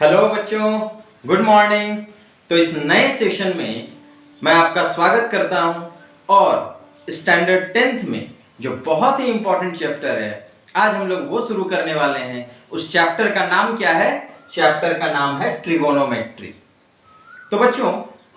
Hello बच्चों, good morning. तो इस नए सेशन में मैं आपका स्वागत करता हूं और स्टैंडर्ड 10th में जो बहुत ही इंपॉर्टेंट चैप्टर है आज हम लोग वो शुरू करने वाले हैं। उस चैप्टर का नाम क्या है? चैप्टर का नाम है ट्रिगोनोमेट्री। तो बच्चों,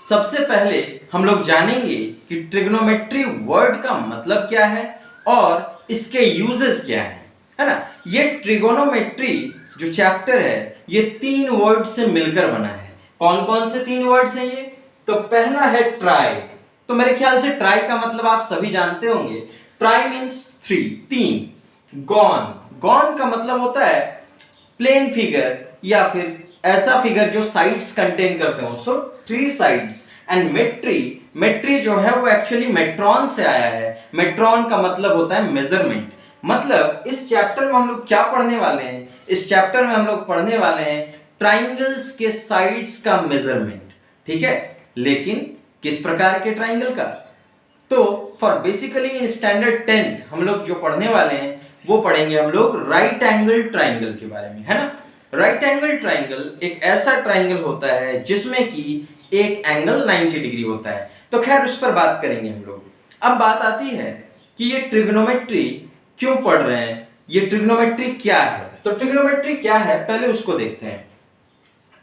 सबसे पहले हम लोग जानेंगे कि ट्रिगोनोमेट्री वर्ड का मतलब क्या है और इसके यूजेस क्या है ना। ये ट्रिगोनोमेट्री जो चैप्टर है ये 3 वर्ड से मिलकर बना है। कौन कौन से 3 वर्ड्स हैं ये? तो पहला है ट्राई। तो मेरे ख्याल से ट्राई का मतलब आप सभी जानते होंगे। Try means 3। गॉन, गॉन का मतलब होता है प्लेन फिगर या फिर ऐसा फिगर जो साइड्स कंटेन करते हो। सो 3 साइड्स। एंड मेट्री, मेट्री जो है वो एक्चुअली मेट्रॉन से आया है। मेट्रॉन का मतलब होता है मेजरमेंट। मतलब इस चैप्टर में हम लोग क्या पढ़ने वाले हैं? इस चैप्टर में हम लोग पढ़ने वाले हैं ट्राइंगल्स के साइड्स का मेजरमेंट। ठीक है, लेकिन किस प्रकार के ट्राइंगल का? तो for basically in standard 10th हम लोग जो पढ़ने वाले हैं वो पढ़ेंगे हम लोग राइट एंगल ट्राइंगल के बारे में, है ना। राइट एंगल ट्राइंगल एक ऐसा ट्राइंगल होता है जिसमें कि एक एंगल 90 डिग्री होता है। तो खैर उस पर बात करेंगे हम लोग। अब बात आती है कि ये ट्रिग्नोमेट्री क्यों पढ़ रहे हैं, ये ट्रिग्नोमेट्री क्या है। तो ट्रिग्नोमेट्री क्या है पहले उसको देखते हैं।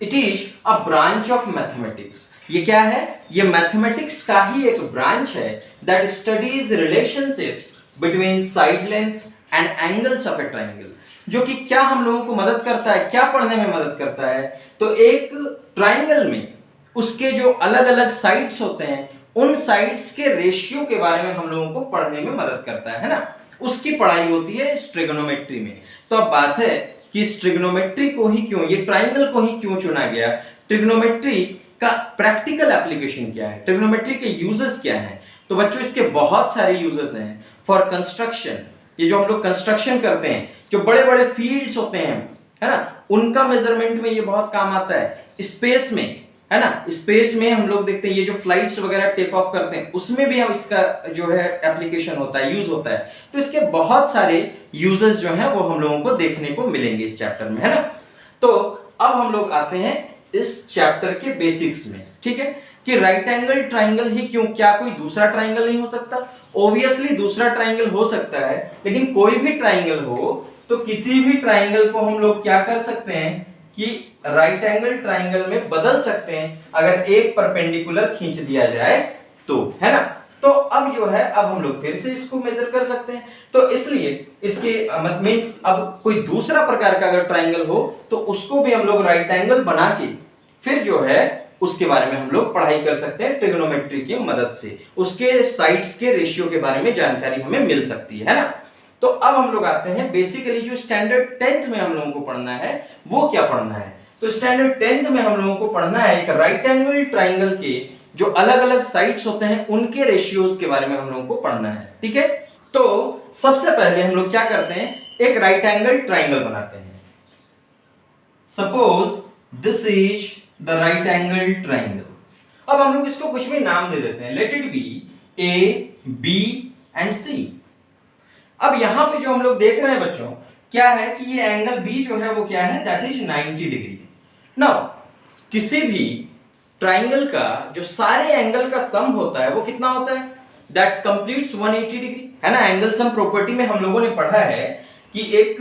It is a branch of mathematics. ये क्या है? ये मैथमेटिक्स का ही एक ब्रांच है that studies relationships between side lengths and angles of A triangle. जो कि क्या हम लोगों को मदद करता है, क्या पढ़ने में मदद करता है? तो एक ट्राइंगल में उसके जो अलग अलग साइड्स होते हैं उन साइड्स के रेशियो के बारे में हम लोगों को पढ़ने में मदद करता है ना। उसकी पढ़ाई होती है इस ट्रिगोनोमेट्री में। तो अब बात है कि इस ट्रिगोनोमेट्री को ही क्यों, ये ट्राइंगल को ही क्यों चुना गया? ट्रिगोनोमेट्री का प्रैक्टिकल एप्लीकेशन क्या है, ट्रिगोनोमेट्री के यूजेस क्या हैं? तो बच्चों इसके बहुत सारे यूजेस हैं। फॉर कंस्ट्रक्शन, ये जो हम लोग कंस्ट्रक्शन करते हैं, जो बड़े बड़े फील्ड्स होते हैं, है ना, उनका मेजरमेंट में ये बहुत काम आता है। स्पेस में, है ना, स्पेस में हम लोग देखते हैं ये जो फ्लाइट्स वगैरह टेक ऑफ करते हैं उसमें भी हम इसका जो है एप्लीकेशन होता है, यूज होता है। तो इसके बहुत सारे यूजेस जो हैं वो हम लोगों को देखने को मिलेंगे इस चैप्टर में, है ना। तो अब हम लोग आते हैं इस चैप्टर के बेसिक्स में। ठीक है, कि राइट एंगल ट्राइंगल ही क्यों, क्या कोई दूसरा ट्राइंगल नहीं हो सकता? ऑब्वियसली दूसरा ट्राइंगल हो सकता है, लेकिन कोई भी ट्राइंगल हो तो किसी भी ट्राइंगल को हम लोग क्या कर सकते हैं कि राइट एंगल ट्राइंगल में बदल सकते हैं अगर एक परपेंडिकुलर खींच दिया जाए तो, है ना। तो अब जो है अब हम लोग फिर से इसको मेजर कर सकते हैं। तो इसलिए इसके मींस अब कोई दूसरा प्रकार का अगर ट्राइंगल हो तो उसको भी हम लोग राइट एंगल बना के फिर जो है उसके बारे में हम लोग पढ़ाई कर सकते हैं ट्रिगोनोमेट्री की मदद से। उसके साइड्स के रेशियो के बारे में जानकारी हमें मिल सकती है ना। तो अब हम लोग आते हैं बेसिकली जो स्टैंडर्ड 10th में हम लोगों को पढ़ना है वो क्या पढ़ना है। तो स्टैंडर्ड 10th में हम लोगों को पढ़ना है एक राइट एंगल ट्राइंगल के जो अलग अलग साइड्स होते हैं उनके रेशियोज के बारे में हम लोगों को पढ़ना है। ठीक है, तो सबसे पहले हम लोग क्या करते हैं, एक राइट एंगल ट्राइंगल बनाते हैं। Suppose this is the right angle triangle. अब हम लोग इसको कुछ भी नाम दे देते हैं, let it be A, B and C. अब यहां पे जो हम लोग देख रहे हैं बच्चों क्या है कि ये एंगल बी जो है वो क्या है, दैट इज 90 डिग्री। नाउ किसी भी ट्राइंगल का जो सारे एंगल का सम होता है वो कितना होता है, दैट कंप्लीट्स 180 डिग्री, है ना। एंगल सम प्रॉपर्टी में हम लोगों ने पढ़ा है कि एक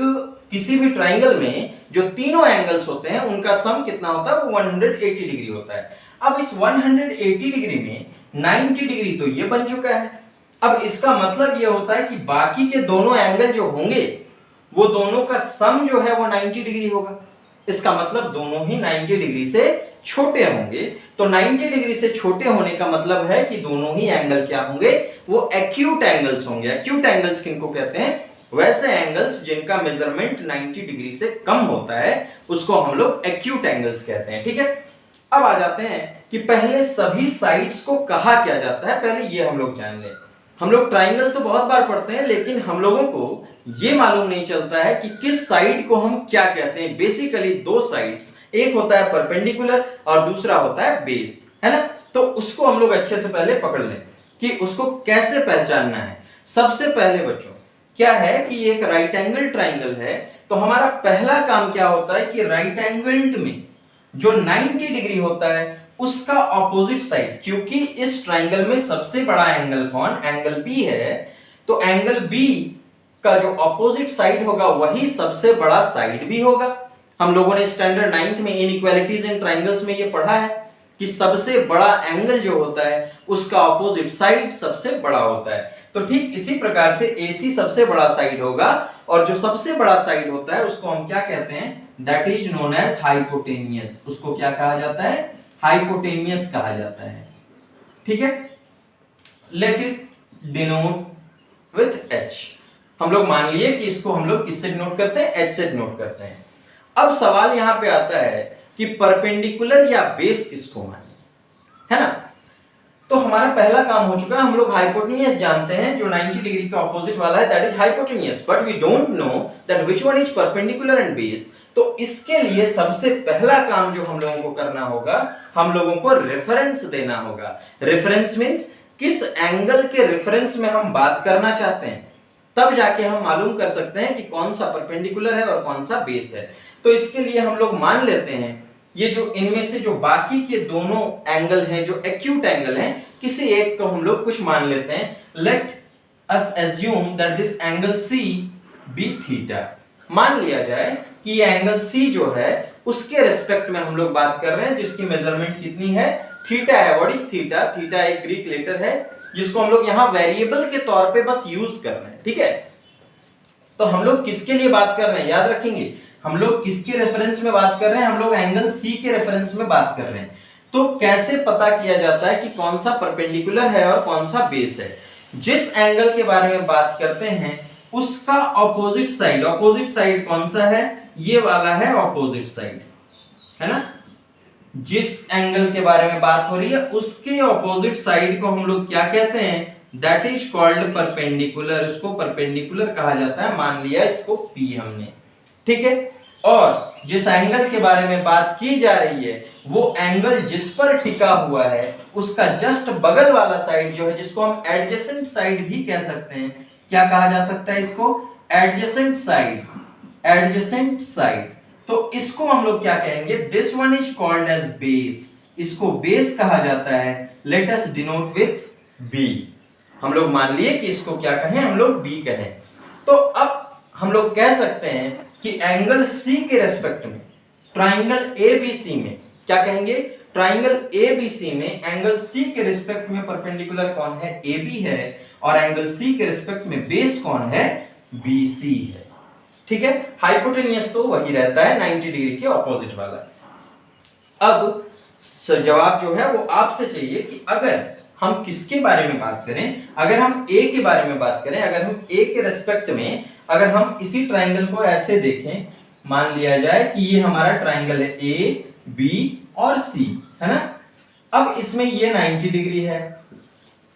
किसी भी ट्राइंगल में जो तीनों एंगल्स होते हैं उनका सम कितना होता है, वो 180 डिग्री होता है। अब इस 180 डिग्री में 90 डिग्री तो ये बन चुका है। अब इसका मतलब ये होता है कि बाकी के दोनों एंगल जो होंगे वो दोनों का सम जो है वो 90 डिग्री होगा। इसका मतलब दोनों ही 90 डिग्री से छोटे होंगे। तो 90 डिग्री से छोटे होने का मतलब है कि दोनों ही एंगल क्या होंगे, वो एक्यूट एंगल्स होंगे। एक्यूट एंगल्स किनको कहते हैं, वैसे एंगल्स जिनका मेजरमेंट 90 डिग्री से कम होता है उसको हम लोग एक्यूट एंगल्स कहते हैं। ठीक है, अब आ जाते हैं कि पहले सभी साइड्स को कहा क्या जाता है, पहले ये हम लोग जान लें। हम लोग ट्राइंगल तो बहुत बार पढ़ते हैं लेकिन हम लोगों को ये मालूम नहीं चलता है कि किस साइड को हम क्या कहते हैं। बेसिकली 2 साइड्स, एक होता है परपेंडिकुलर और दूसरा होता है बेस, है ना। तो उसको हम लोग अच्छे से पहले पकड़ लें कि उसको कैसे पहचानना है। सबसे पहले बच्चों क्या है कि एक राइट एंगल ट्राइंगल है तो हमारा पहला काम क्या होता है कि राइट एंगल्ड में जो 90 डिग्री होता है उसका ऑपोजिट साइड, क्योंकि इस ट्राइंगल में सबसे बड़ा एंगल कौन, एंगल बी है, तो एंगल बी का जो ऑपोजिट साइड होगा वही सबसे बड़ा साइड भी होगा। हम लोगों ने स्टैंडर्ड 9th में इनइक्वालिटीज इन ट्राइंगल्स में ये पढ़ा है कि सबसे बड़ा एंगल जो होता है उसका ऑपोजिट साइड सबसे बड़ा होता है। तो ठीक इसी प्रकार से AC सबसे बड़ा साइड होगा, और जो सबसे बड़ा साइड होता है उसको हम क्या कहते हैं, that is known as hypotenuse. उसको क्या कहा जाता है, हाइपोटेनियस कहा जाता है। ठीक है, let it denote with H। हम लोग मान लिए कि इसको हम लोग किससे डिनोट करते हैं, H से डिनोट करते हैं। अब सवाल यहां पे आता है कि परपेंडिकुलर या बेस किसको माने, है ना। तो हमारा पहला काम हो चुका है, हम लोग हाइपोटेनियस जानते हैं, जो 90 डिग्री का ऑपोजिट वाला है that is hypotenuse, but we don't know that which one is perpendicular and base. तो इसके लिए सबसे पहला काम जो हम लोगों को करना होगा, हम लोगों को रेफरेंस देना होगा। रेफरेंस मींस किस एंगल के रेफरेंस में हम बात करना चाहते हैं, तब जाके हम मालूम कर सकते हैं कि कौन सा परपेंडिकुलर है और कौन सा बेस है। तो इसके लिए हम लोग मान लेते हैं ये जो इनमें से जो बाकी के दोनों एंगल हैं, जो एक्यूट एंगल हैं, किसी एक को हम लोग कुछ मान लेते हैं। Let us assume that this angle C be theta. मान लिया जाए कि ये एंगल सी जो है उसके रेस्पेक्ट में हम लोग बात कर रहे हैं, जिसकी मेजरमेंट कितनी है, थीटा है। व्हाट इज थीटा, थीटा एक ग्रीक लेटर है जिसको हम लोग यहां वेरिएबल के तौर पे बस यूज कर रहे हैं। ठीक है, तो हम लोग किसके लिए बात कर रहे हैं, याद रखेंगे हम लोग किसके रेफरेंस में बात कर रहे हैं, हम लोग एंगल सी के रेफरेंस में बात कर रहे हैं। तो कैसे पता किया जाता है कि कौन सा परपेंडिकुलर है और कौन सा बेस है। जिस एंगल के बारे में बात करते हैं उसका ऑपोजिट साइड, ऑपोजिट साइड कौन सा है, ये वाला है ऑपोजिट साइड, है ना। जिस एंगल के बारे में बात हो रही है उसके ऑपोजिट साइड को हम लोग क्या कहते हैं, दैट इज कॉल्ड परपेंडिकुलर। इसको परपेंडिकुलर कहा जाता है, मान लिया इसको P हमने। ठीक है, और जिस एंगल के बारे में बात की जा रही है वो एंगल जिस पर टिका हुआ है उसका जस्ट बगल वाला साइड जो है, जिसको हम एडजेसेंट साइड भी कह सकते हैं। क्या कहा जा सकता है इसको, एडजेसेंट साइड, एडजेसेंट साइड। तो इसको हम लोग क्या कहेंगे, this one is called as base. इसको बेस कहा जाता है। Let us denote with B। हम लोग मान लिए कि इसको क्या कहें, हम लोग B कहें। तो अब हम लोग कह सकते हैं कि एंगल C के रेस्पेक्ट में ट्राइंगल ABC में क्या कहेंगे, ट्राइंगल ABC में एंगल C के रिस्पेक्ट में परपेंडिकुलर कौन है, AB है, और एंगल C के रिस्पेक्ट में बेस कौन है, BC है। ठीक है, हाइपोटेनियस तो वही रहता है 90 डिग्री के ऑपोजिट वाला। अब जवाब जो है वो आपसे चाहिए कि अगर हम किसके बारे में बात करें, अगर हम A के बारे में बात करें, अगर हम A के रेस्पेक्ट में अगर हम इसी ट्राइंगल को ऐसे देखें, मान लिया जाए कि ये हमारा ट्राइंगल है A, B और C, है ना। अब इसमें ये 90 डिग्री है,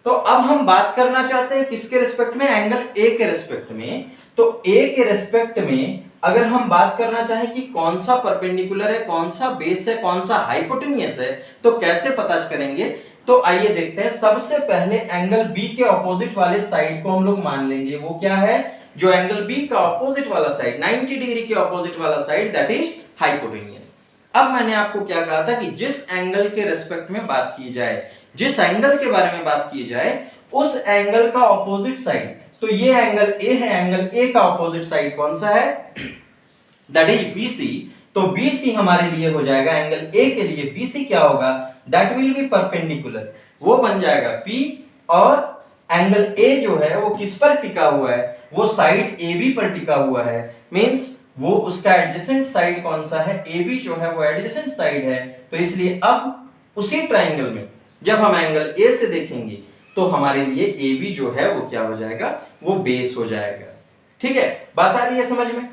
तो अब हम बात करना चाहते हैं किसके रेस्पेक्ट में, एंगल A के रेस्पेक्ट में। तो A के रेस्पेक्ट में अगर हम बात करना चाहें कि कौन सा परपेंडिकुलर है, कौन सा बेस है, कौन सा हाइपोटेनियस है, तो कैसे पता करेंगे। तो आइए देखते हैं। सबसे पहले एंगल B के ऑपोजिट वाले साइड को हम लोग मान लेंगे। वो क्या है, जो एंगल B का ऑपोजिट वाला साइड, 90 डिग्री के ऑपोजिट वाला साइड, दैट इज हाइपोटेनियस। अब मैंने आपको क्या कहा था कि जिस एंगल के रेस्पेक्ट में बात की जाए, जिस एंगल के बारे में बात की जाए, उस एंगल का ऑपोजिट साइड, तो ये एंगल A है, एंगल A का ऑपोजिट साइड कौन सा है, दैट इज BC। तो BC हमारे लिए हो जाएगा, एंगल A के लिए BC क्या होगा, दैट विल बी परपेंडिकुलर, वो बन जाएगा P। और एंगल A जो है वो किस पर टिका हुआ है, वो साइड AB पर टिका हुआ है। मींस वो उसका एडजेसेंट साइड कौन सा है, AB जो है वो एडजेसेंट साइड है। तो इसलिए अब उसी ट्राइंगल में जब हम एंगल A से देखेंगे तो हमारे लिए AB जो है वो क्या हो जाएगा, वो बेस हो जाएगा। ठीक है, बात आ रही है समझ में।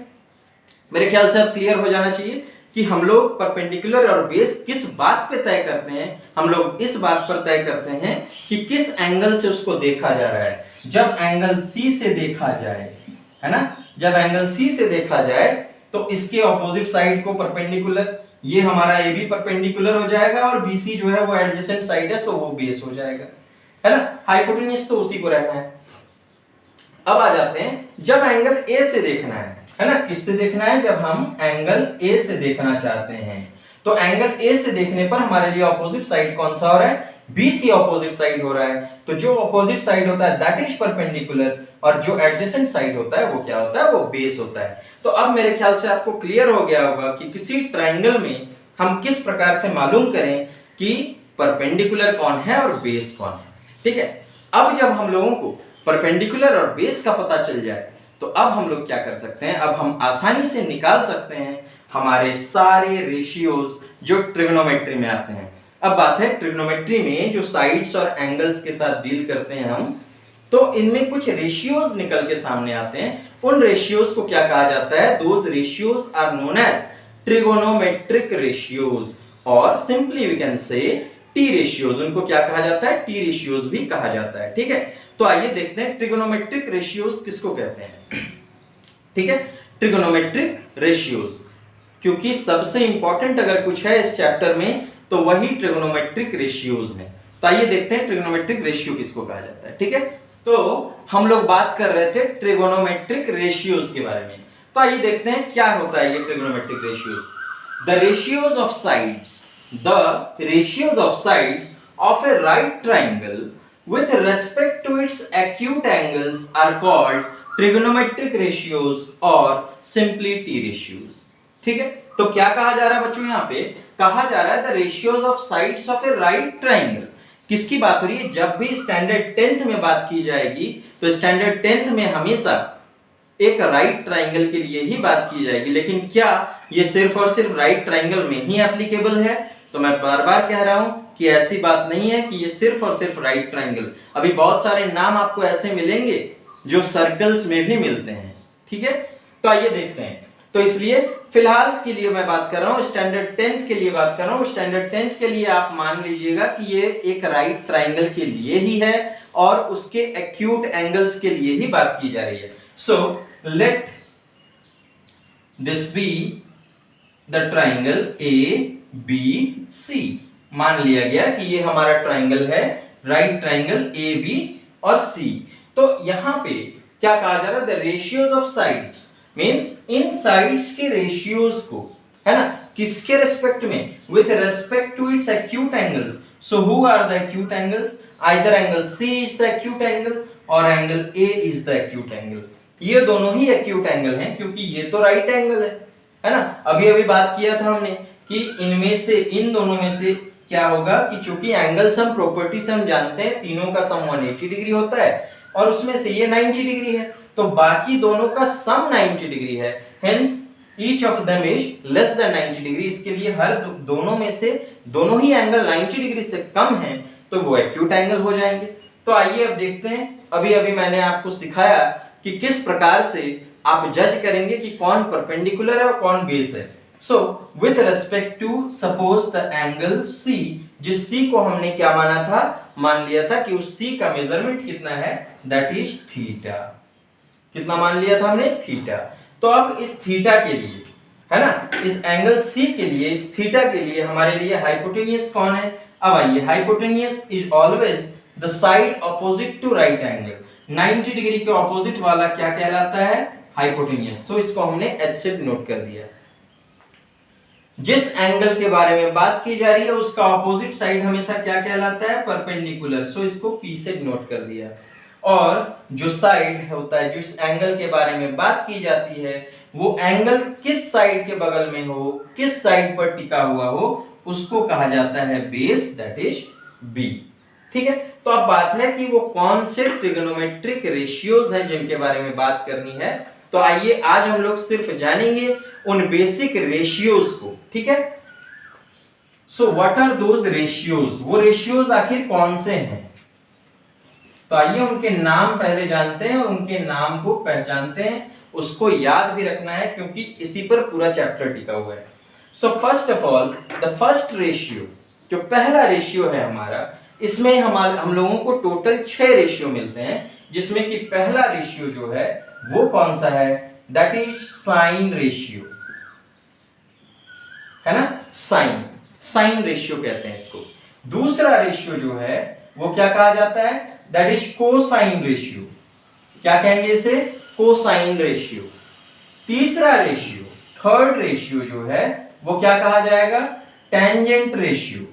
मेरे ख्याल से अब क्लियर हो जाना चाहिए कि हम लोग परपेंडिकुलर और बेस किस बात पे तय करते हैं। हम लोग इस बात पर तय करते हैं कि किस एंगल से उसको देखा जा रहा है। जब एंगल C से देखा जाए, है ना, जब एंगल C से देखा जाए तो इसके ऑपोजिट साइड को परपेंडिकुलर, ये हमारा AB परपेंडिकुलर हो जाएगा और BC जो है वो एडजेसेंट साइड है, सो वो बेस हो जाएगा, है ना। हाइपोटेन्यूज तो उसी को रहना है। अब आ जाते हैं जब एंगल A से देखना है ना, किससे देखना है, जब हम एंगल A से देखना चाहते हैं तो एंगल ए से देखने पर हमारे लिए ऑपोजिट साइड कौन सा हो रहा है, बी सी ऑपोजिट साइड हो रहा है। तो जो ऑपोजिट साइड होता है दैट इज परपेंडिकुलर, और जो एडजेसेंट साइड होता है वो क्या होता है, वो बेस होता है। तो अब मेरे ख्याल से आपको क्लियर हो गया होगा कि किसी ट्रायंगल में हम किस प्रकार से मालूम करें कि परपेंडिकुलर कौन है और बेस कौन है। ठीक है, अब जब हम लोगों को परपेंडिकुलर और बेस का पता चल जाए तो अब हम लोग क्या कर सकते हैं, अब हम आसानी से निकाल सकते हैं हमारे सारे रेशियोज जो ट्रिग्नोमेट्री में आते हैं। अब बात है ट्रिग्नोमेट्री में जो साइड्स और एंगल्स के साथ डील करते हैं हम, तो इनमें कुछ रेशियोज निकल के सामने आते हैं। उन रेशियोज को क्या कहा जाता है, those ratios are known as trigonometric ratios, और simply we can say T ratios. उनको क्या कहा जाता है, टी रेशियोज भी कहा जाता है। ठीक है, तो आइए देखते हैं ट्रिगोनोमेट्रिक रेशियोज किसको कहते हैं। ठीक है, ट्रिगोनोमेट्रिक रेशियोज, क्योंकि सबसे इंपॉर्टेंट अगर कुछ है इस चैप्टर में तो वही ट्रिगोनोमेट्रिक रेशियोज है। तो आइए देखते हैं ट्रिगोनोमेट्रिक रेशियो किसको कहा जाता है। ठीक है, तो हम लोग बात कर रहे थे ट्रिगोनोमेट्रिक रेशियोज के बारे में। तो आइए देखते हैं क्या होता है ये trigonometric ratios. The ratios of sides, the ratios of sides of A right triangle with respect to its acute angles are called trigonometric ratios और simply T ratios। ठीक है, तो क्या कहा जा रहा है बच्चों, यहाँ पे कहा जा रहा है the ratios of sides of A right triangle. किसकी बात हो रही है, जब भी स्टैंडर्ड 10th में बात की जाएगी तो स्टैंडर्ड 10th में हमेशा एक राइट ट्रायंगल के लिए ही बात की जाएगी। लेकिन क्या ये सिर्फ और सिर्फ राइट ट्रायंगल में ही एप्लीकेबल है, तो मैं बार बार कह रहा हूं कि ऐसी बात नहीं है कि ये सिर्फ और सिर्फ राइट ट्रायंगल। अभी बहुत सारे नाम आपको ऐसे मिलेंगे जो सर्कल्स में भी मिलते हैं। ठीक है, तो आइए देखते हैं। तो इसलिए फिलहाल के लिए मैं बात कर रहा हूं, स्टैंडर्ड 10th के लिए बात कर रहा हूं। स्टैंडर्ड 10th के लिए आप मान लीजिएगा कि ये एक राइट ट्रायंगल के लिए ही है और उसके एक्यूट एंगल्स के लिए ही बात की जा रही है। So let this be the triangle ABC। मान लिया गया कि ये हमारा ट्रायंगल है, राइट ट्रायंगल AB और C। तो यहां पे क्या कहा जा रहा है, the ratios of sides means इन साइड्स के रेशियोज को, है ना, किसके रेस्पेक्ट में, with respect to its acute angles. So who are the acute angles, either angle C is the acute angle और angle A is the acute angle. ये दोनों ही एक्यूट एंगल हैं क्योंकि ये तो राइट एंगल है ना। अभी अभी बात किया था हमने कि इनमें से, इन दोनों में से क्या होगा कि चूंकि एंगल सम प्रॉपर्टी से हम जानते हैं तीनों का सम 180 डिग्री होता है और उसमें से ये 90 डिग्री है, तो बाकी दोनों का सम 90 डिग्री है। Hence each of them is less than 90 degree. इसके लिए हर दोनों में से दोनों ही एंगल 90 डिग्री से कम हैं तो वो एक्यूट एंगल हो जाएंगे। तो आइए अब देखते हैं, अभी अभी मैंने आपको सिखाया कि किस प्रकार से आप जज करेंगे कि कौन परपेंडिकुलर है और कौन बेस है। So with respect to suppose the angle C, जिस C को हमने क्या माना था, मान लिया था कि उस C का मेजरमेंट कितना है, दैट इज थीटा। कितना मान लिया था हमने, थीटा। तो अब इस थीटा के लिए, है ना, इस एंगल C के लिए, इस थीटा के लिए हमारे लिए हाइपोटेन्यूस कौन है। अब आइए, hypotenuse is always the side opposite to right angle. 90 degree के ऑपोजिट वाला क्या कहलाता है, हाइपोटेन्यूस। सो इसको हमने H से डिनोट कर दिया। जिस एंगल के बारे में बात की जा रही है उसका ऑपोजिट साइड हमेशा क्या कहलाता है, परपेंडिकुलर। सो इसको P से डिनोट कर दिया। और जो साइड होता है, जिस एंगल के बारे में बात की जाती है, वो एंगल किस साइड के बगल में हो, किस साइड पर टिका हुआ हो, उसको कहा जाता है बेस, दैट इज B। ठीक है, तो अब बात है कि वो कौन से ट्रिगोनोमेट्रिक रेशियोज हैं जिनके बारे में बात करनी है। तो आइए आज हम लोग सिर्फ जानेंगे उन बेसिक रेशियोज को। ठीक है, so what are those ratios, वो रेशियोज आखिर कौन से हैं। तो आइए उनके नाम पहले जानते हैं और उनके नाम को पहचानते हैं। उसको याद भी रखना है क्योंकि इसी पर पूरा चैप्टर टिका हुआ है। So first of all the first ratio, जो पहला रेशियो है हमारा, इसमें हम लोगों को टोटल 6 रेशियो मिलते हैं, जिसमें कि पहला रेशियो जो है वो कौन सा है, दैट इज साइन रेशियो, है ना, साइन रेशियो कहते हैं इसको। दूसरा रेशियो जो है वो क्या कहा जाता है, दैट इज कोसाइन रेशियो। क्या कहेंगे इसे, कोसाइन रेशियो। तीसरा रेशियो, थर्ड रेशियो जो है वो क्या कहा जाएगा, टेंजेंट रेशियो,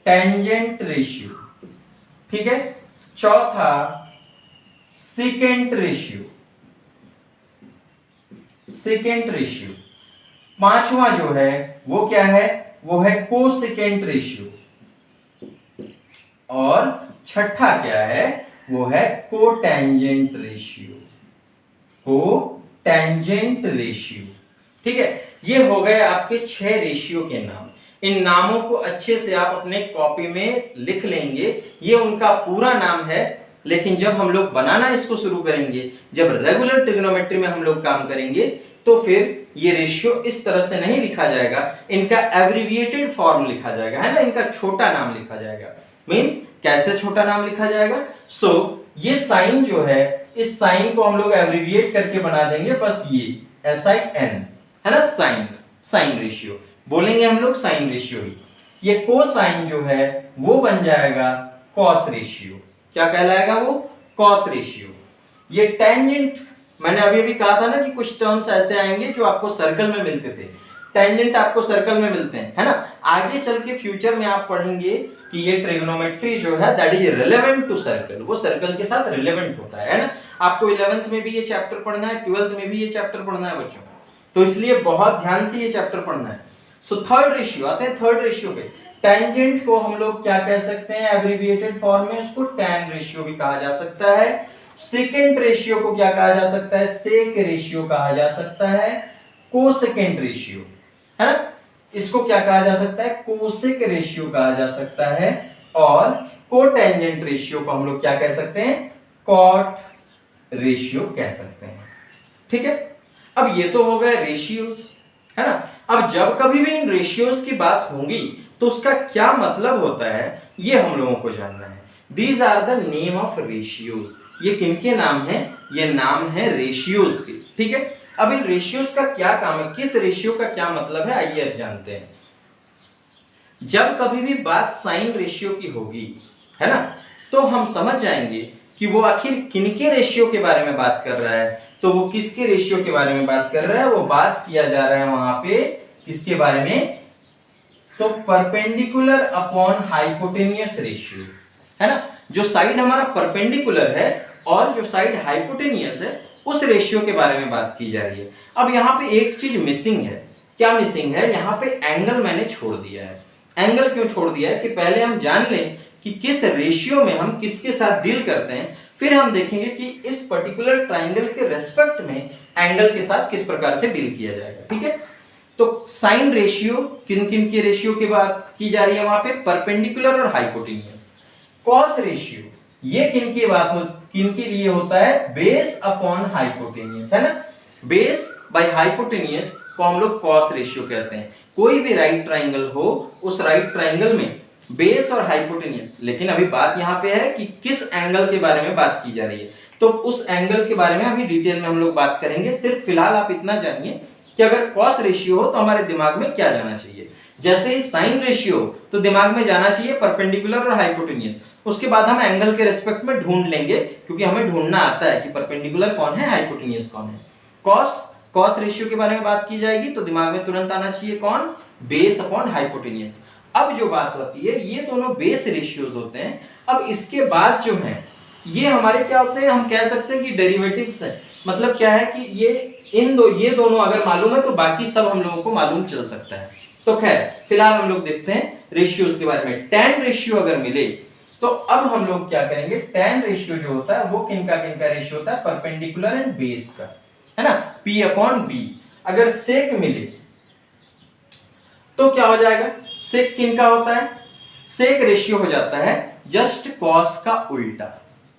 टेंजेंट रेशियो, ठीक है। चौथा सेकेंट रेशियो, सेकेंट रेशियो। पांचवा जो है वो क्या है, वो है कोसेकेंट रेशियो। और छठा क्या है, वो है कोटेंजेंट रेशियो, कोटेंजेंट रेशियो, ठीक है। ये हो गए आपके 6 रेशियो के नाम। इन नामों को अच्छे से आप अपने कॉपी में लिख लेंगे, ये उनका पूरा नाम है। लेकिन जब हम लोग बनाना इसको शुरू करेंगे, जब रेगुलर ट्रिग्नोमेट्री में हम लोग काम करेंगे, तो फिर ये रेशियो इस तरह से नहीं लिखा जाएगा, इनका एब्रिविएटेड फॉर्म लिखा जाएगा, है ना, इनका छोटा नाम लिखा जाएगा। मींस कैसे छोटा नाम लिखा जाएगा? ये साइन जो है, इस साइन को हम लोग एब्रिविएट करके बना देंगे, बस ये SIN, है ना, साइन, साइन रेशियो बोलेंगे हम लोग, साइन रेशियो ही। ये कोसाइन जो है वो बन जाएगा कॉस रेशियो। क्या कहलाएगा वो? Cos ratio. ये टेंजेंट, मैंने अभी अभी कहा था ना कि कुछ टर्म्स ऐसे आएंगे जो आपको सर्कल में मिलते थे, टेंजेंट आपको सर्कल में मिलते हैं, है ना। आगे चल के फ्यूचर में आप पढ़ेंगे कि ये ट्रिग्नोमेट्री जो है that is relevant to circle, वो सर्कल के साथ रिलेवेंट होता है ना। आपको 11th में भी ये चैप्टर पढ़ना है, 12th में भी ये चैप्टर पढ़ना है बच्चों, तो इसलिए बहुत ध्यान से ये चैप्टर पढ़ना है। सो थर्ड रेशियो, आते हैं थर्ड रेशियो पे। टेंजेंट को हम लोग क्या कह सकते हैं एब्रिविएटेड फॉर्म में? उसको टैन रेशियो भी कहा जा सकता है। सेकेंड रेशियो को क्या कहा जा सकता है? सेक रेशियो कहा जा सकता है। कोसेकेंट रेशियो, है ना, इसको क्या कहा जा सकता है? कोसेक रेशियो कहा जा सकता है। और कोटेंजेंट रेशियो को हम लोग क्या कह सकते हैं? कॉट रेशियो कह सकते हैं, ठीक है। अब ये तो हो गए रेशियोज, है ना। अब जब कभी भी इन रेशियोज की बात होगी तो उसका क्या मतलब होता है, ये हम लोगों को जानना है। These are the name of ratios. ये किनके नाम है? ये नाम है रेशियोज के, ठीक है। अब इन रेशियोज का क्या काम है, किस रेशियो का क्या मतलब है, आइए अब जानते हैं। जब कभी भी बात साइन रेशियो की होगी, है ना, तो हम समझ जाएंगे कि वो आखिर किनके रेशियो के बारे में बात कर रहा है। तो वो किसके रेशियो के बारे में बात कर रहा है? वो बात किया जा रहा है वहां पे किसके बारे में? तो परपेंडिकुलर अपॉन हाइपोटेनियस रेशियो, है ना। जो साइड हमारा परपेंडिकुलर है और जो साइड हाइपोटेनियस है, उस रेशियो के बारे में बात की जा रही है। अब यहाँ पे एक चीज मिसिंग है। क्या मिसिंग है? यहाँ पे एंगल मैंने छोड़ दिया है। एंगल क्यों छोड़ दिया है? कि पहले हम जान लें कि किस रेशियो में हम किसके साथ डील करते हैं, फिर हम देखेंगे कि इस पर्टिकुलर ट्राइंगल के रेस्पेक्ट में एंगल के साथ किस प्रकार से डील किया जाएगा, ठीक है। तो साइन रेशियो किन किन के रेशियो की बात की जा रही है वहां पे? परपेंडिकुलर और हाइपोटेनियस। कॉस रेशियो ये किन के लिए होता है? बेस अपॉन हाइपोटेनियस, है ना। बेस बाय हाइपोटेनियस को हम लोग कॉस रेशियो कहते हैं। कोई भी राइट ट्राइंगल हो, उस राइट ट्राइंगल में बेस और हाइपोटेनियस, लेकिन अभी बात यहाँ पे है कि किस एंगल के बारे में बात की जा रही है, तो उस एंगल के बारे में अभी डिटेल में हम लोग बात करेंगे। सिर्फ फिलहाल आप इतना जानिए कि अगर कॉस रेशियो हो तो हमारे दिमाग में क्या जाना चाहिए। जैसे ही साइन रेशियो तो दिमाग में जाना चाहिए परपेंडिकुलर और हाइपोटेनियस। उसके बाद हम एंगल के रेस्पेक्ट में ढूंढ लेंगे, क्योंकि हमें ढूंढना आता है कि परपेंडिकुलर कौन है, हाइपोटेनियस कौन है। कॉस रेशियो के बारे में बात की जाएगी तो दिमाग में तुरंत आना चाहिए कौन? Base upon hypotenuse. अब जो बात होती है, ये दोनों बेस रेशियोज होते हैं। अब इसके बाद जो है ये हमारे क्या होते हैं, हम कह सकते हैं कि डेरिवेटिव्स है। मतलब क्या है कि ये दोनों अगर मालूम है तो बाकी सब हम लोगों को मालूम चल सकता है। तो खैर फिलहाल हम लोग देखते हैं रेशियोज के बारे में। टैन रेशियो अगर मिले तो अब हम लोग क्या करेंगे? टैन रेशियो जो होता है वो किनका रेशियो होता है? परपेंडिकुलर एंड बेस का, है ना, P अपॉन B। अगर सेक मिले तो क्या हो जाएगा? सेक किनका होता है? सेक रेशियो हो जाता है जस्ट कॉस का उल्टा,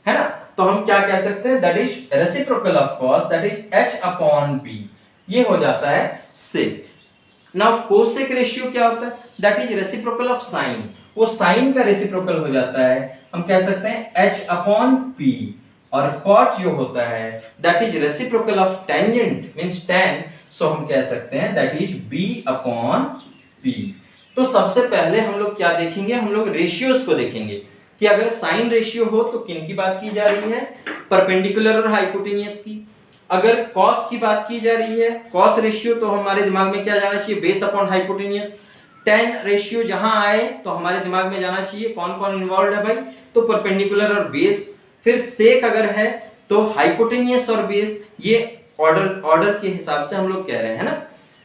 है ना। तो हम क्या कह सकते हैं? That is reciprocal of cos, that is H upon B। ये हो जाता है सेक। नाउ कोसेक रेशियो क्या होता है? That is reciprocal of sine. वो साइन का रेसिप्रोकल हो जाता है, हम कह सकते हैं H अपॉन P। और कॉट जो होता है that is reciprocal of tangent means tan, सो हम कह सकते हैं that is B upon P। तो सबसे पहले हम लोग क्या देखेंगे? हम लोग रेशियोज को देखेंगे कि अगर साइन रेशियो हो तो किन की बात की जा रही है? परपेंडिकुलर और हाइपोटेनियस की। अगर कॉस की बात की जा रही है, कॉस रेशियो, तो हमारे दिमाग में क्या जाना चाहिए? Base upon hypotenuse. Ten ratio जहां आए तो हमारे दिमाग में जाना चाहिए कौन कौन इन्वॉल्व है भाई, तो परपेंडिकुलर और बेस। फिर सेक अगर है तो हाइपोटेनियस और बेस, ये ऑर्डर के हिसाब से हम लोग कह रहे हैं ना।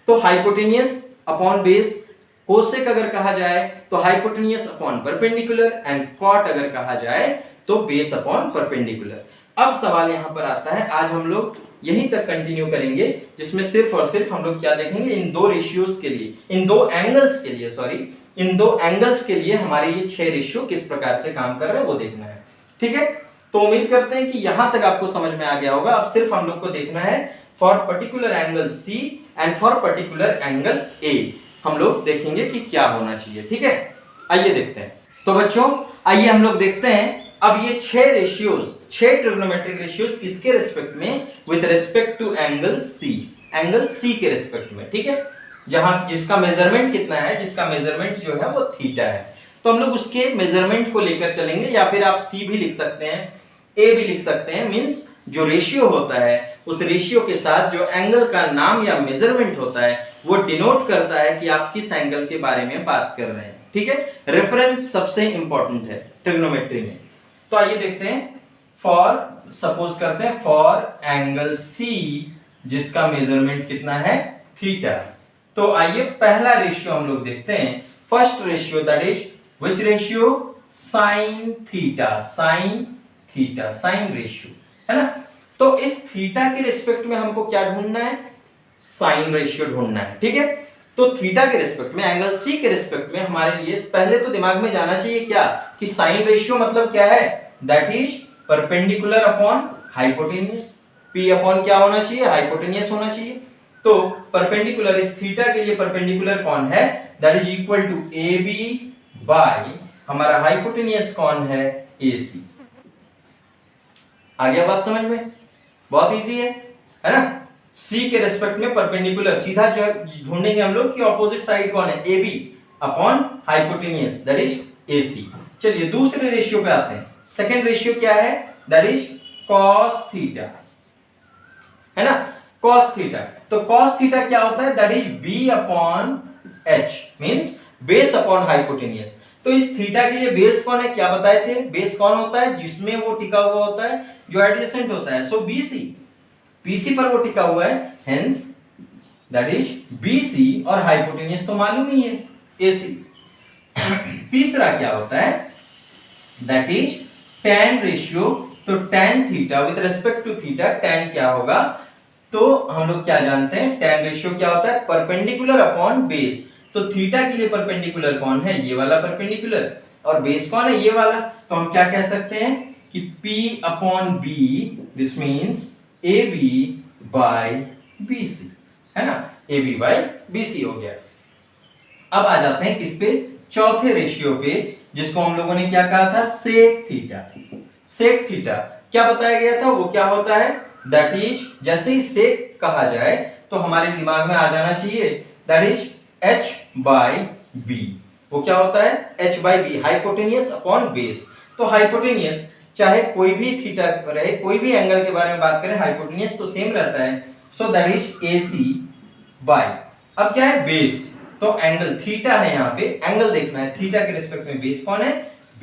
तो हाइपोटेनियस अपॉन बेस, कोसेक अगर कहा जाए तो hypotenuse upon perpendicular, and cot अगर कहा जाए तो बेस अपॉन परपेंडिकुलर। अब सवाल यहां पर आता है, आज हम लोग यहीं तक कंटिन्यू करेंगे, जिसमें सिर्फ और सिर्फ हम लोग क्या देखेंगे, इन दो रेशियोज के लिए, इन दो एंगल्स के लिए, सॉरी, इन दो एंगल्स के लिए हमारे ये 6 रेशियो किस प्रकार से काम कर रहे हैं वो देखना है। ठीक है, तो उम्मीद करते हैं कि यहां तक आपको समझ में आ गया होगा। अब सिर्फ हम लोग को देखना है for particular angle C and for particular angle A हम लोग देखेंगे कि क्या होना चाहिए। ठीक है, आइए देखते हैं। तो बच्चों आइए हम लोग देखते हैं अब ये 6 रेशियोज, 6 ट्रिग्नोमेट्रिक रेशियोज किसके रिस्पेक्ट में, with respect to angle C, angle C के रिस्पेक्ट में। ठीक है, जहां जिसका मेजरमेंट कितना है, जिसका मेजरमेंट जो है वो थीटा है, तो हम लोग उसके मेजरमेंट को लेकर चलेंगे, या फिर आप C भी लिख सकते हैं, A भी लिख सकते हैं। मींस जो रेशियो होता है उस रेशियो के साथ जो एंगल का नाम या मेजरमेंट होता है वो डिनोट करता है कि आप किस एंगल के बारे में बात कर रहे हैं। ठीक है, रेफरेंस सबसे इंपॉर्टेंट है ट्रिग्नोमेट्री में। तो आइए देखते हैं, फॉर सपोज करते हैं फॉर एंगल C जिसका मेजरमेंट कितना है, थीटा। तो आइए पहला रेशियो हम लोग देखते हैं, first ratio, that is which ratio, sine theta, sine theta, sine ratio, है ना। तो इस थीटा के रिस्पेक्ट में हमको क्या ढूंढना है, साइन रेशियो ढूंढना है। ठीक है, तो थीटा के रिस्पेक्ट में, एंगल C के रिस्पेक्ट में हमारे लिए पहले तो दिमाग में जाना चाहिए क्या, कि साइन रेशियो मतलब क्या है, that is perpendicular upon hypotenuse. P upon क्या होना चाहिए, हाइपोटेनियस होना चाहिए। तो परपेंडिकुलर, इस थीटा के लिए परपेंडिकुलर कौन है, that is equal to AB by हमारा हाइपोटेनियस कौन है, AC। आ गया बात समझ में, बहुत इजी है ना। C के रेस्पेक्ट में परपेंडिकुलर सीधा जो ढूंढेंगे हम लोग कि ऑपोजिट साइड कौन है, AB upon hypotenuse, that is AC। चलिए दूसरे रेशियो पे आते हैं। सेकंड रेशियो क्या है, दैट इज cos थीटा, है ना, cos थीटा। तो cos थीटा क्या होता है, that is B upon H, means base upon hypotenuse. तो इस थीटा के लिए बेस कौन है, क्या बताए थे, बेस कौन होता है, जिसमें वो टिका हुआ होता है, जो एडजेसेंट होता है। सो BC पर वो टिका हुआ है, हेंस दैट इज BC, और हाइपोटेनियस तो मालूम ही है, AC। तीसरा क्या होता है, दैट इज tan रेशियो। तो tan theta with respect to theta, tan क्या होगा, तो हम लोग क्या जानते हैं, tan रेशियो क्या होता है, परपेंडिकुलर अपॉन बेस। तो थीटा के लिए परपेंडिकुलर कौन है, ये वाला परपेंडिकुलर, और बेस कौन है, ये वाला। तो हम क्या कह सकते हैं कि P upon B, this means AB by BC, है ना, AB बाय BC हो गया। अब आ जाते हैं किस पे, चौथे रेशियो पे, जिसको हम लोगों ने क्या कहा था, सेक थीटा। सेक थीटा क्या बताया गया था, वो क्या होता है, दैट इज, जैसे ही सेक कहा जाए तो हमारे दिमाग में आ जाना चाहिए, that is H by B। वो क्या होता है, H by B, hypotenuse upon base. तो हाइपोटेनियस चाहे कोई भी थीटा रहे, कोई भी एंगल के बारे में बात करें, हाइपोटेनियस तो सेम रहता है। So that is AC by, अब क्या है, बेस। तो एंगल थीटा है, यहाँ पे एंगल देखना है, थीटा के रिस्पेक्ट में बेस कौन है,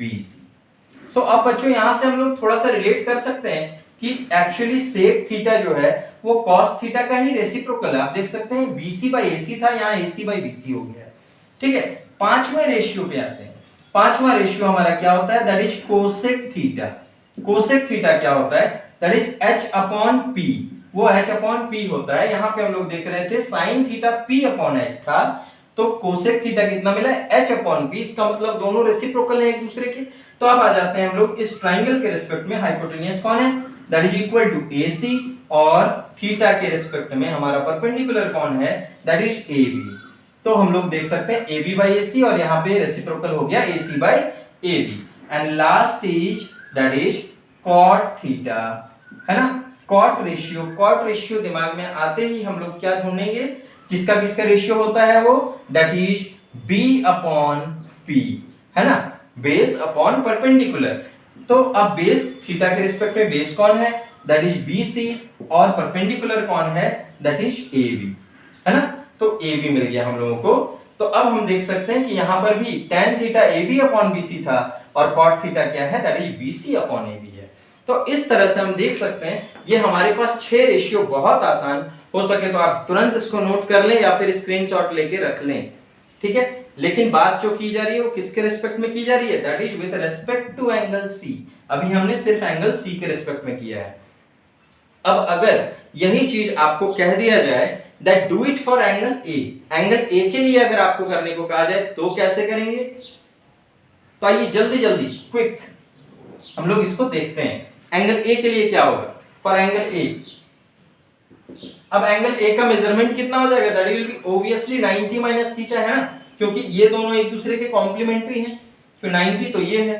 BC। सो अब बच्चों यहां से हम लोग थोड़ा सा रिलेट कर सकते हैं कि एक्चुअली सेक थीटा जो है वो cos थीटा का ही रेसिप्रोकल है। आप देख सकते हैं BC बाय AC था, यहाँ AC बाय BC हो गया। ठीक है, पांचवें रेशियो पे आते हैं। पांचवा रेशियो हमारा क्या होता है, that is cosec theta. Cosec theta क्या होता है, that is H upon P, वो H अपॉन P होता है। यहाँ पे हम लोग देख रहे थे sine theta P upon H था, तो कोसेक थीटा कितना मिला है, H अपॉन P। इसका मतलब दोनों रेसिप्रोकल हैं एक दूसरे के। तो अब आ जाते हैं हम लोग इस ट्राइंगल के रिस्पेक्ट में, हाइपोटेनियस कौन है, that is equal to AC, और थीटा के रिस्पेक्ट में हमारा परपेंडिकुलर कौन है, दैट इज AB। तो हम लोग देख सकते हैं AB बाय AC, और यहाँ पे रेसिप्रोकल हो गया AC by AB। And last is that is cot theta, है ना, cot रेशियो। cot रेशियो दिमाग में आते ही हम लोग क्या ढूंढेंगे, किसका किसका रेशियो होता है वो, that is B upon P, है ना, बेस अपॉन परपेंडिकुलर। तो अब बेस थीटा के रिस्पेक्ट में बेस कौन है, दैट इज BC, और परपेंडिकुलर कौन है, दैट इज AB, है ना। तो AB मिल गया हम लोगों को तो अब हम देख सकते हैं कि यहाँ पर भी tan theta AB upon BC था और cot थीटा क्या है, that is BC upon AB है। तो इस तरह से हम देख सकते हैं ये हमारे पास 6 रेशियो, बहुत आसान, हो सके तो आप तुरंत इसको नोट कर लें या फिर स्क्रीनशॉट लेके रख लें, ठीक है। लेकिन बात जो की जा रही है वो किसके रिस्पेक्ट में की जा रही है, that is with respect to angle C। अभी हमने सिर्फ एंगल C के रिस्पेक्ट में किया है। अब अगर यही चीज आपको कह दिया जाए that do it for angle A, angle A के लिए अगर आपको करने को कहा जाए तो कैसे करेंगे, तो आइए जल्दी जल्दी क्विक हम लोग इसको देखते हैं। एंगल A के लिए क्या होगा, फॉर एंगल A, अब एंगल A का मेजरमेंट कितना हो जाएगा, that will be obviously 90 minus theta है ना, क्योंकि ये दोनों एक दूसरे के कॉम्प्लीमेंट्री हैं, तो 90 तो ये है,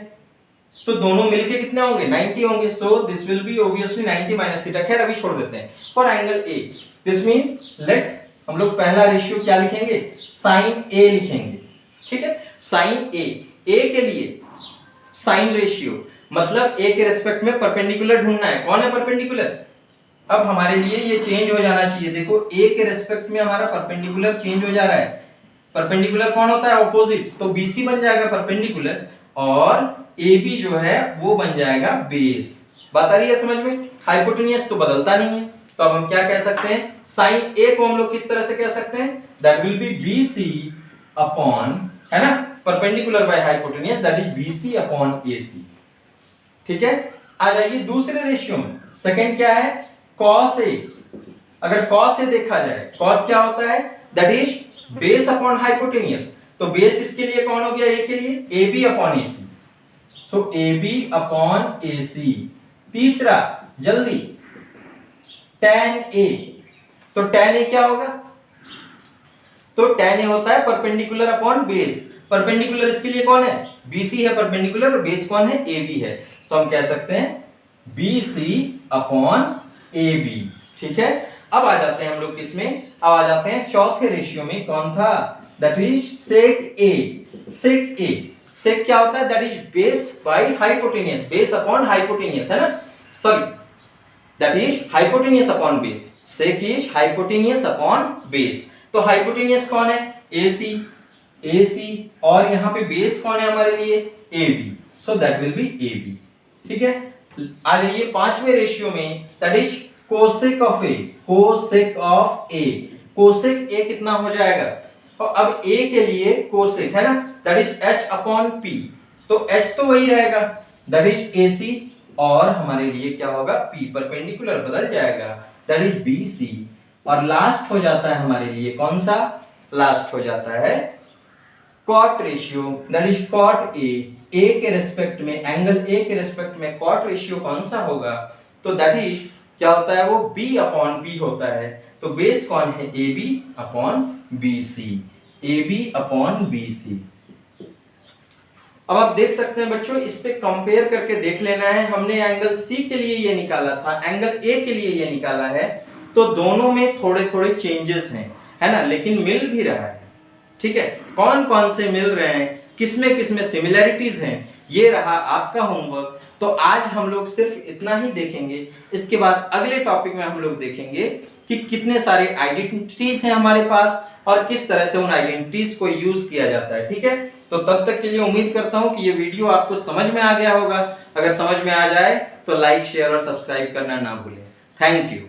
तो दोनों मिलके कितने होंगे, 90 होंगे। So this will be obviously 90 minus theta. खैर अभी छोड़ देते हैं। For angle A this means let हम लोग पहला रेशियो क्या लिखेंगे, साइन A लिखेंगे, ठीक है। साइन A के लिए साइन रेशियो मतलब A के रिस्पेक्ट में परपेंडिकुलर ढूंढना है। कौन है परपेंडिकुलर, अब हमारे लिए ये चेंज हो जाना चाहिए। देखो A के रिस्पेक्ट में हमारा परपेंडिकुलर चेंज हो जा रहा है। परपेंडिकुलर कौन होता है, ऑपोजिट, तो BC बन जाएगा परपेंडिकुलर और AB जो है वो बन जाएगा बेस। बात आ रही है समझ में। हाइपोटेन्यूज तो बदलता नहीं है, तो अब हम क्या कह सकते हैं, साइन A को हम लोग किस तरह से कह सकते हैं, that will be BC upon, है ना, perpendicular by hypotenuse, that is BC upon AC, ठीक है। आ जाइए दूसरे रेशियो में। सेकंड क्या है, cos A। अगर cos A देखा जाए, cos क्या होता है, that is base upon hypotenuse, तो बेस इसके लिए कौन हो गया, A के लिए AB अपॉन AC, सो AB अपॉन AC। तीसरा जल्दी tan A, तो tan A क्या होगा, तो tan A होता है परपेंडिकुलर अपॉन बेस। परपेंडिकुलर इसके लिए कौन है, BC है परपेंडिकुलर, और बेस कौन है, AB है, सो हम कह सकते हैं BC अपॉन AB, ठीक है। अब आ जाते हैं हम लोग किसमें, अब आ जाते हैं चौथे रेशियो में। कौन था, that is sec A। sec A, sec क्या होता है, that is base by hypotenuse, base upon hypotenuse, है ना, sorry that is hypotenuse upon base. sec is hypotenuse upon base, तो हाइपोटेन्यूज कौन है, AC, और यहाँ पे बेस कौन है हमारे लिए, AB, so that will be AB, ठीक है। आ जाइए पांचवें रेशियो में, that is cosec of A। Cosec of A, cosec A कितना हो जाएगा, और अब A के लिए कोसेक है ना, that is H upon P, तो H तो वही रहेगा, दैट इज AC, और हमारे लिए क्या होगा, P, परपेंडिकुलर बदल जाएगा, दैट इज BC, और लास्ट हो जाता है हमारे लिए कौन सा, लास्ट हो जाता है cot ratio, that is cot A। A के रेस्पेक्ट में, एंगल A के रेस्पेक्ट में cot रेशियो कौन सा होगा, तो दैट इज क्या होता है, वो B अपॉन B होता है, तो बेस कौन है, AB upon BC, AB upon BC। अब आप देख सकते हैं बच्चों, इस पे कंपेयर करके देख लेना है। हमने एंगल C के लिए ये निकाला था, एंगल A के लिए ये निकाला है, तो दोनों में थोड़े थोड़े चेंजेस हैं, है ना, लेकिन मिल भी रहा है, ठीक है। कौन कौन से मिल रहे हैं, किसमें सिमिलैरिटीज हैं, ये रहा आपका होमवर्क। तो आज हम लोग सिर्फ इतना ही देखेंगे। इसके बाद अगले टॉपिक में हम लोग देखेंगे कि कितने सारे आइडेंटिटीज हैं हमारे पास और किस तरह से उन आइडेंटिटीज को यूज किया जाता है, ठीक है। तो तब तक के लिए उम्मीद करता हूं कि ये वीडियो आपको समझ में आ गया होगा। अगर समझ में आ जाए तो लाइक, शेयर और सब्सक्राइब करना ना भूलें। Thank you.